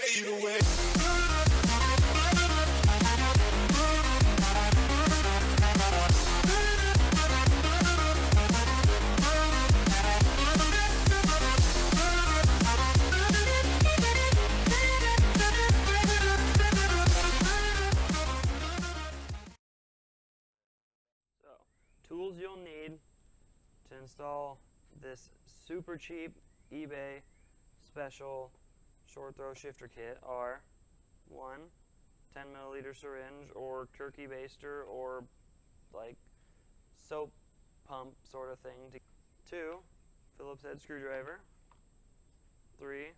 fade away. So, tools you'll need to install this super cheap eBay special short throw shifter kit are: 1, 10 milliliter syringe or turkey baster or like soap pump sort of thing. 2, Phillips head screwdriver. 3,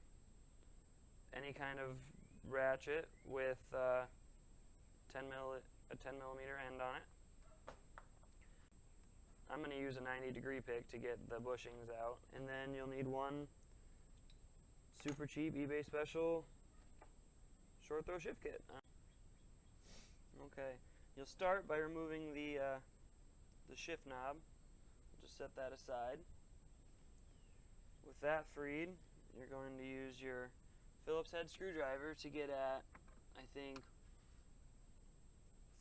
any kind of ratchet with a 10 millimeter end on it. I'm going to use a 90-degree pick to get the bushings out. And then you'll need 1 super cheap eBay special short throw shift kit. Okay, you'll start by removing the shift knob. Just set that aside. With that freed, you're going to use your Phillips head screwdriver to get at, I think,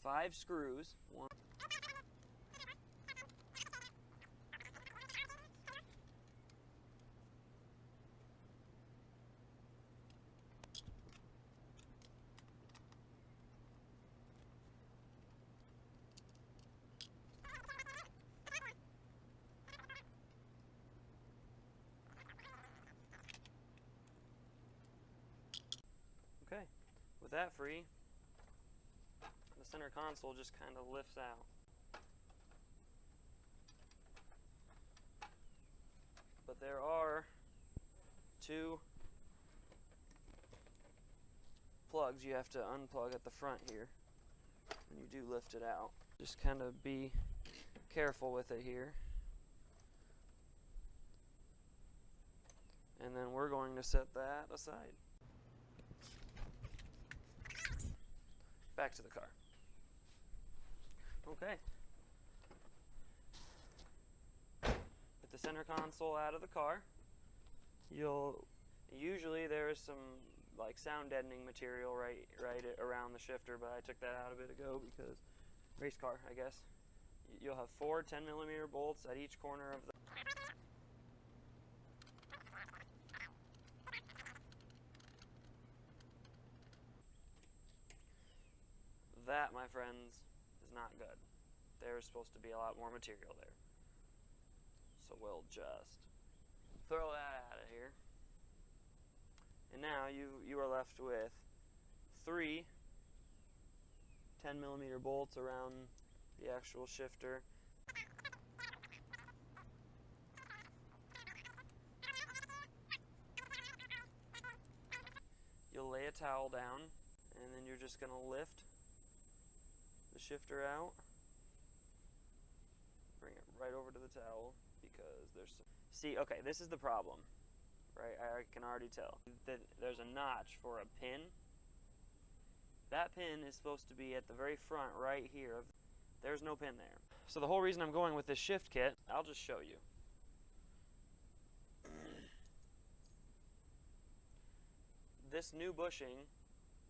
5 screws. 1. Okay, with that free, the center console just kind of lifts out. But there are 2 plugs you have to unplug at the front here when you do lift it out. Just kind of be careful with it here. And then we're going to set that aside. Back to the car. Okay. With the center console out of the car, usually there is some like sound deadening material right around the shifter, but I took that out a bit ago because race car, I guess. You'll have 4 10 millimeter bolts at each corner of the That, my friends, is not good. There's supposed to be a lot more material there. So we'll just throw that out of here. And now you are left with 3 10 millimeter bolts around the actual shifter. You'll lay a towel down, and then you're just going to lift the shifter out, bring it right over to the towel, because there's some, see, okay, this is the problem, right? I can already tell that there's a notch for a pin. That pin is supposed to be at the very front right here. There's no pin there. So the whole reason I'm going with this shift kit, I'll just show you. This new bushing,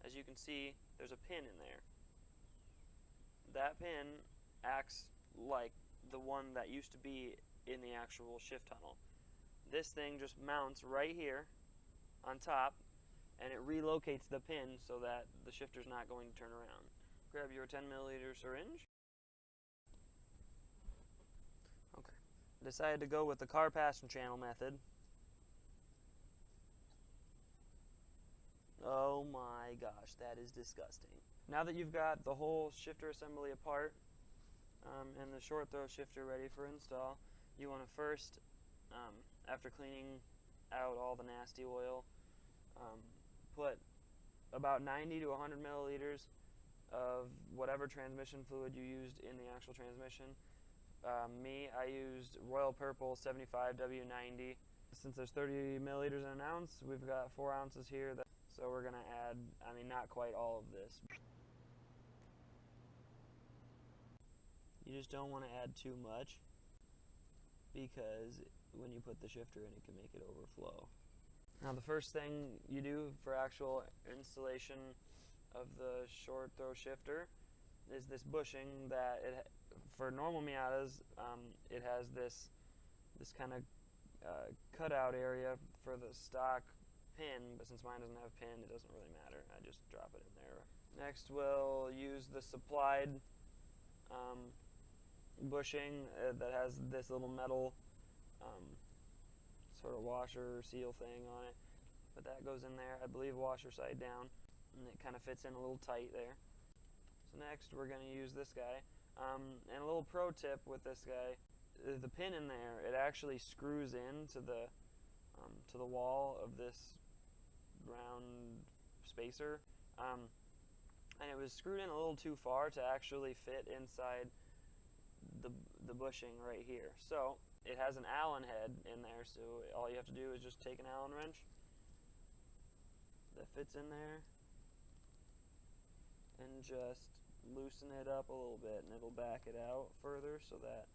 as you can see, there's a pin in there. That pin acts like the one that used to be in the actual shift tunnel. This thing just mounts right here on top, and it relocates the pin so that the shifter's not going to turn around. Grab your 10 milliliter syringe. Okay. Decided to go with the car passenger channel method. Oh my gosh, that is disgusting. Now that you've got the whole shifter assembly apart and the short throw shifter ready for install, you want to first, after cleaning out all the nasty oil, put about 90 to 100 milliliters of whatever transmission fluid you used in the actual transmission. I used Royal Purple 75 W90. Since there's 30 milliliters in an ounce, we've got 4 ounces here. So we're going to add, not quite all of this. You just don't want to add too much, because when you put the shifter in, it can make it overflow. Now the first thing you do for actual installation of the short throw shifter is this bushing that for normal Miatas, it has this kind of cutout area for the stock pin, but since mine doesn't have a pin, it doesn't really matter. I just drop it in there. Next, we'll use the supplied bushing that has this little metal sort of washer seal thing on it, but that goes in there, I believe, washer side down, and it kind of fits in a little tight there. So next we're going to use this guy, and a little pro tip with this guy, the pin in there, it actually screws in to the wall of this round spacer, and it was screwed in a little too far to actually fit inside the bushing right here. So it has an Allen head in there, so all you have to do is just take an Allen wrench that fits in there and just loosen it up a little bit, and it'll back it out further so that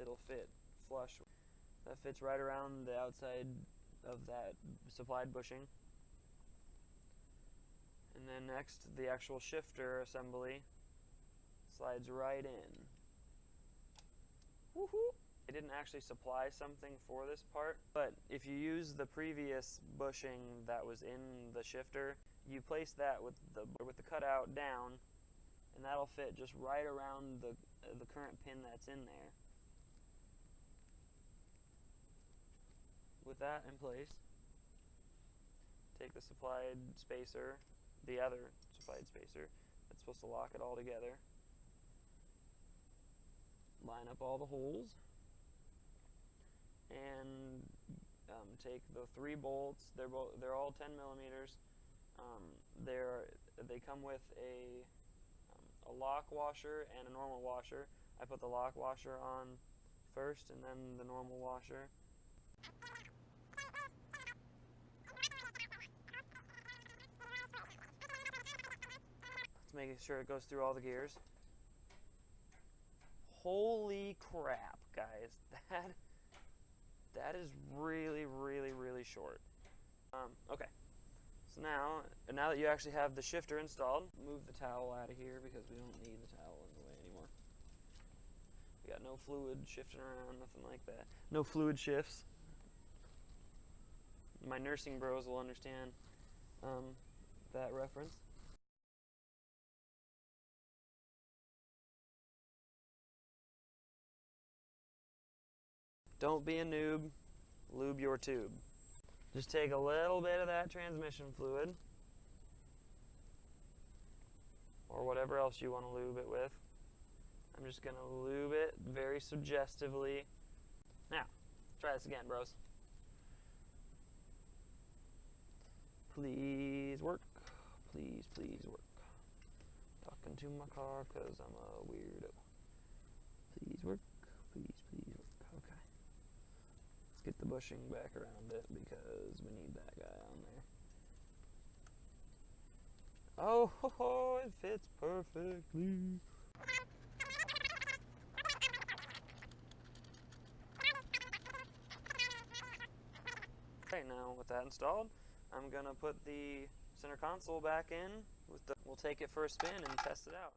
it'll fit flush. That fits right around the outside of that supplied bushing. And then next, the actual shifter assembly slides right in. Woohoo! I didn't actually supply something for this part, but if you use the previous bushing that was in the shifter, you place that with the cutout down, and that'll fit just right around the current pin that's in there. With that in place, take the supplied spacer, the other supplied spacer that's supposed to lock it all together, line up all the holes, and take the 3 bolts. They're all 10 millimeters. They come with a lock washer and a normal washer. I put the lock washer on first, and then the normal washer. Let's make sure it goes through all the gears. Holy crap, guys! That is really, really, really short. Okay, so now that you actually have the shifter installed, move the towel out of here because we don't need the towel in the way anymore. We got no fluid shifting around, nothing like that. No fluid shifts. My nursing bros will understand that reference. Don't be a noob, lube your tube. Just take a little bit of that transmission fluid, or whatever else you want to lube it with. I'm just going to lube it very suggestively. Now, try this again, bros. Please work. Please, please work. Talking to my car because I'm a weirdo. Please work. Please, please work. Okay. Let's get the bushing back around it because we need that guy on there. Oh, ho, ho, it fits perfectly. Right now, with that installed, I'm gonna put the center console back in. We'll take it for a spin and test it out.